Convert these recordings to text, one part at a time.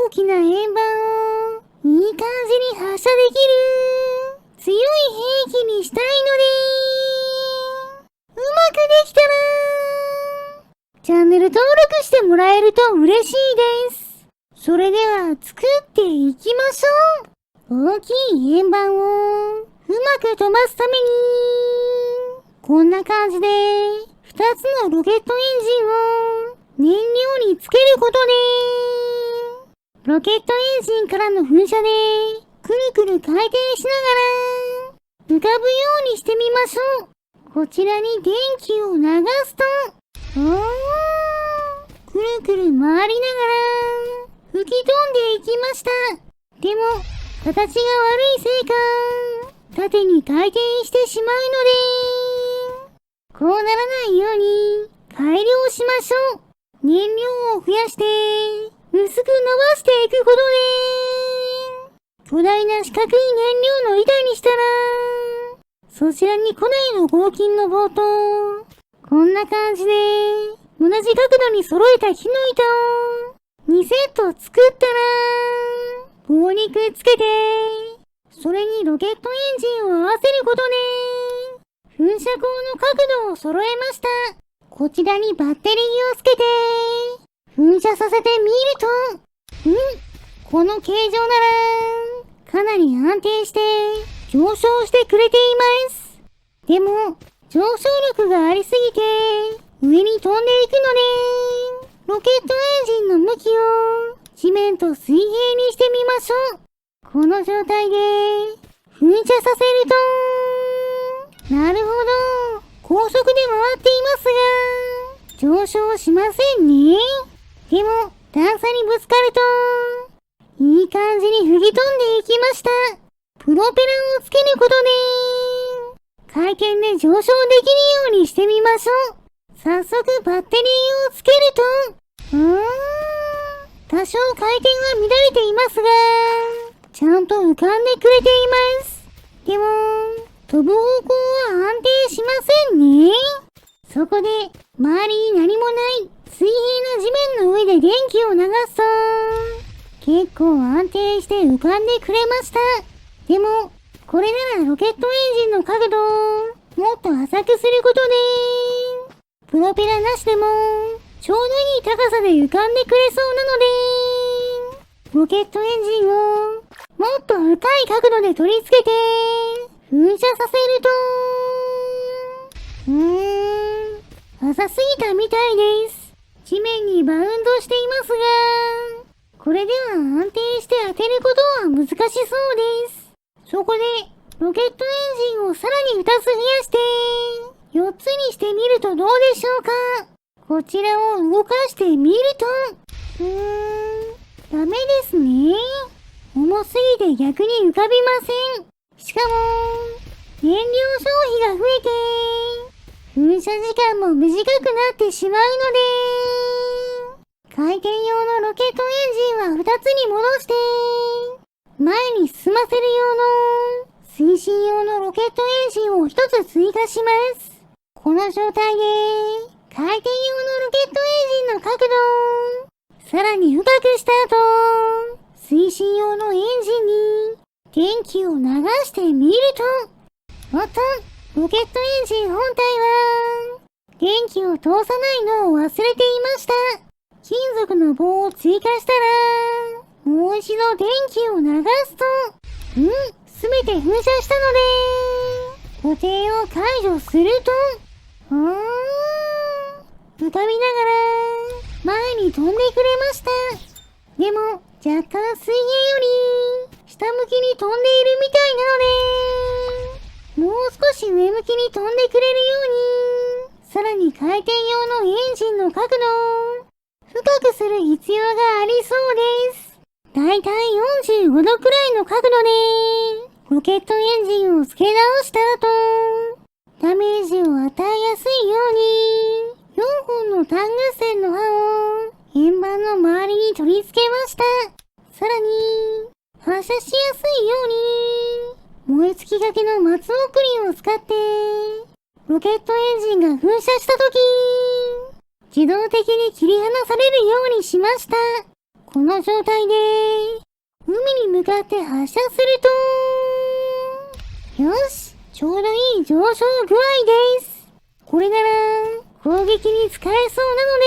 大きな円盤をいい感じに発射できる強い兵器にしたいので、うまくできたな。チャンネル登録してもらえると嬉しいです。それでは作っていきましょう。大きい円盤をうまく飛ばすために、こんな感じで2つのロケットエンジンを燃料につけることで、ロケットエンジンからの噴射でくるくる回転しながら浮かぶようにしてみましょう。こちらに電気を流すと、くるくる回りながら吹き飛んでいきました。でも形が悪いせいか縦に回転してしまうので、こうならないように改良しましょう。燃料を増やして薄く伸ばしていくことで、巨大な四角い燃料の板にしたら、そちらに古代の合金の棒とこんな感じで同じ角度に揃えた木の板を2セット作ったら、棒にくっつけて、それにロケットエンジンを合わせることで、噴射口の角度を揃えました。こちらにバッテリーをつけて、噴射させてみると、この形状なら、かなり安定して上昇してくれています。でも、上昇力がありすぎて、上に飛んでいくので、ロケットエンジンの向きを地面と水平にしてみましょう。この状態で噴射させると、なるほど、高速で回っていますが、上昇しませんね。でも、段差にぶつかると、いい感じに吹き飛んでいきました。プロペラをつけることで、回転で上昇できるようにしてみましょう。早速バッテリーをつけると、多少回転は乱れていますが、ちゃんと浮かんでくれています。でも、飛ぶ方向は安定しませんね。そこで、周りに何もない水平な地面の上で電気を流すと、結構安定して浮かんでくれました。でも、これならロケットエンジンの角度をもっと浅くすることで、プロペラなしでもちょうどいい高さで浮かんでくれそうなので、ロケットエンジンをもっと深い角度で取り付けて噴射させると、浅すぎたみたいです。地面にバウンドしていますが、これでは安定して当てることは難しそうです。そこでロケットエンジンをさらに2つ増やして4つにしてみるとどうでしょうか。こちらを動かしてみると、ダメですね。重すぎて逆に浮かびません。しかも、燃料消費が増えて、噴射時間も短くなってしまうので、回転用のロケットエンジンは2つに戻して、前に進ませる用の推進用のロケットエンジンを1つ追加します。この状態で回転用のロケットエンジンの角度をさらに深くした後、推進用のエンジンに電気を流してみると、ロケットエンジン本体は電気を通さないのを忘れていました。金属の棒を追加したら、もう一度電気を流すと、すべて噴射したので、固定を解除すると、浮かびながら前に飛んでくれました。でも若干水平より下向きに飛んでいるみたいなので、もう少し上向きに飛んでくれるように、さらに回転用のエンジンの角度を深くする必要がありそうです。だいたい45度くらいの角度でロケットエンジンを付け直した後、ダメージを与えやすいように4本の単合線の刃を円盤の周りに取り付けました。さらに発射しやすいように燃え尽きがけの松送りを使ってロケットエンジンが噴射した時、自動的に切り離されるようにしました。ここの状態で、海に向かって発射すると、よし、ちょうどいい上昇具合です。これなら、攻撃に使えそうなので、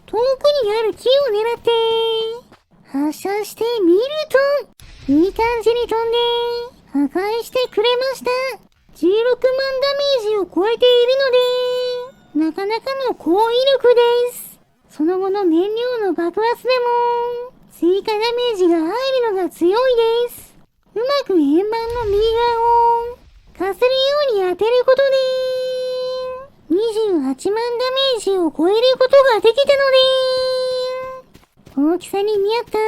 遠くにある木を狙って、発射してみると、いい感じに飛んで、破壊してくれました。16万ダメージを超えているので、なかなかの高威力です。その後の燃料の爆発でも、追加ダメージが入るのが強いです。うまく円盤の右側を、かするように当てることで、28万ダメージを超えることができたので、大きさに見合った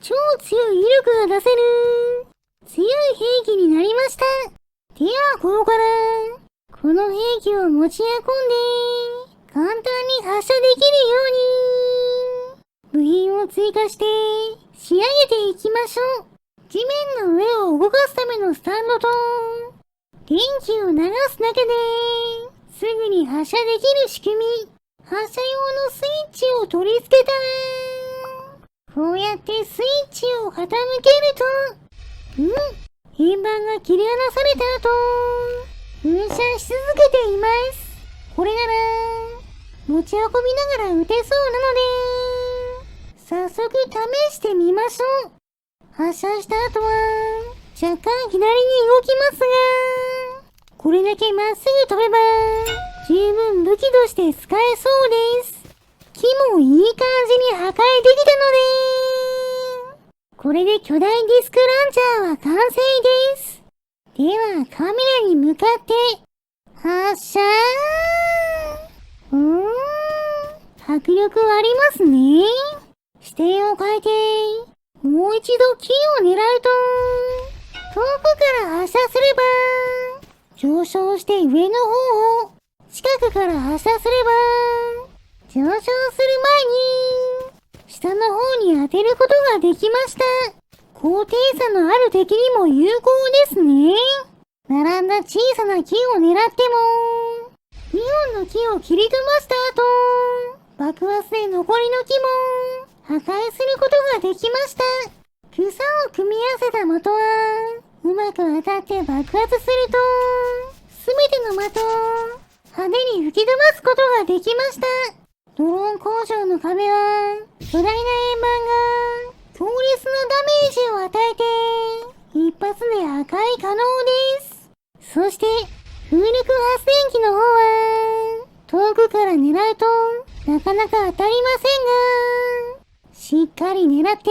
超強い威力が出せる強い兵器になりました。ではここからこの兵器を持ち運んで簡単に発射できるように部品を追加して仕上げていきましょう。地面の上を動かすためのスタンドと電気を流すだけですぐに発射できる仕組み。発射用のスイッチを取り付けたらこうやってスイッチを傾けると円盤が切り離された後噴射し続けています。これなら持ち運びながら撃てそうなので早速試してみましょう。発射した後は若干左に動きますがこれだけまっすぐ飛べば十分武器として使えそうです。木もいい感じに破壊できたのでこれで巨大ディスクランチャーは完成です。ではカメラに向かって発射迫力ありますね。視点を変えてもう一度木を狙うと遠くから発射すれば上昇して上の方を近くから発射すれば上昇する前に下の方に当てることができました。高低差のある敵にも有効ですね。並んだ小さな木を狙っても2本の木を切り飛ばした後爆発で残りの木も破壊することができました。草を組み合わせた的はうまく当たって爆発するとすべての的を派手に吹き飛ばすことができました。ドローン工場の壁は巨大な円盤が強烈なダメージを与えて一発で破壊可能です。そして風力発電機の方は遠くから狙うとなかなか当たりませんがしっかり狙って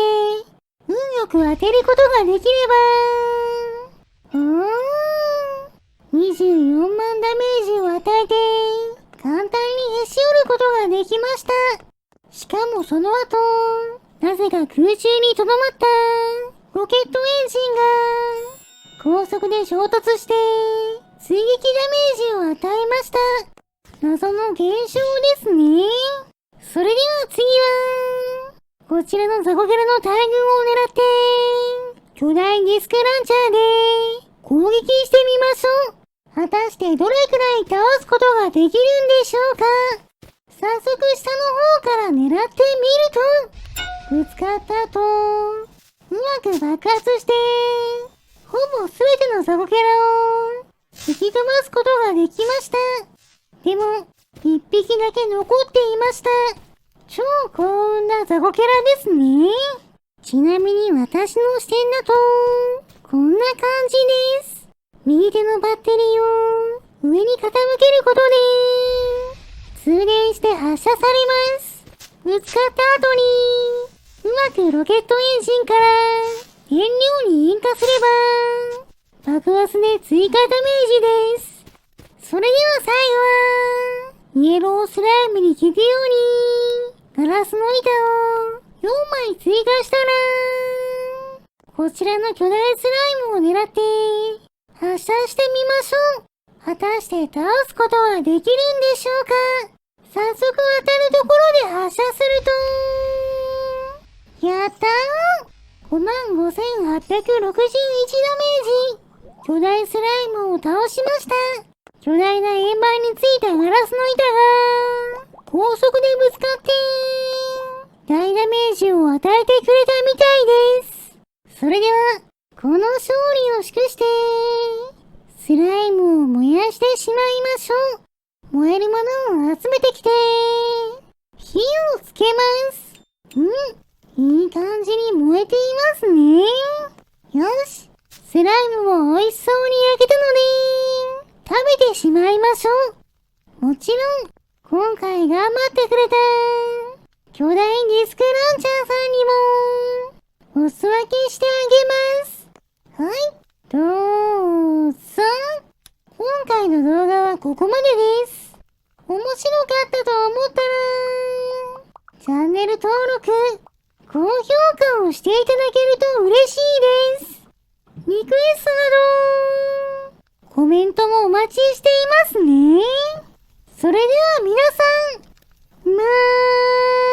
運よく当てることができれば24万ダメージを与えて簡単にへし折ることができました。しかもその後なぜか空中に留まったロケットエンジンが高速で衝突して追撃ダメージを与えました。謎の現象ですね。それでは次はこちらのザコキャラの大群を狙って巨大ディスクランチャーで攻撃してみましょう。果たしてどれくらい倒すことができるんでしょうか。早速下の方から狙ってみるとぶつかった後うまく爆発してほぼ全てのザコキャラを突き飛ばすことができました。でも一匹だけ残っていました。超幸運なザコキャラですね。ちなみに私の視点だとこんな感じです。右手のバッテリーを上に傾けることで通電して発射されます。ぶつかった後にうまくロケットエンジンから燃料に引火すれば爆発で追加ダメージです。それでは最後はイエロースライムに効くようにガラスの板を4枚追加したらこちらの巨大スライムを狙って発射してみましょう。果たして倒すことはできるんでしょうか。早速当たるところで発射するとやったー 55,861 ダメージ。巨大スライムを倒しました。巨大な円盤についたガラスの板が高速でぶつかって大ダメージを与えてくれたみたいです。それでは、この勝利を祝して、スライムを燃やしてしまいましょう。燃えるものを集めてきて、火をつけます。いい感じに燃えていますね。よし、スライムも美味しそうに焼けたので、食べてしまいましょう。もちろん、今回頑張ってくれた、巨大ディスクランチャーさんにも、お裾分けしてあげます。はい、どうぞ。今回の動画はここまでです。面白かったと思ったら、チャンネル登録、高評価をしていただけると嬉しいです。リクエストなど、コメントもお待ちしていますね。それでは皆さん、まー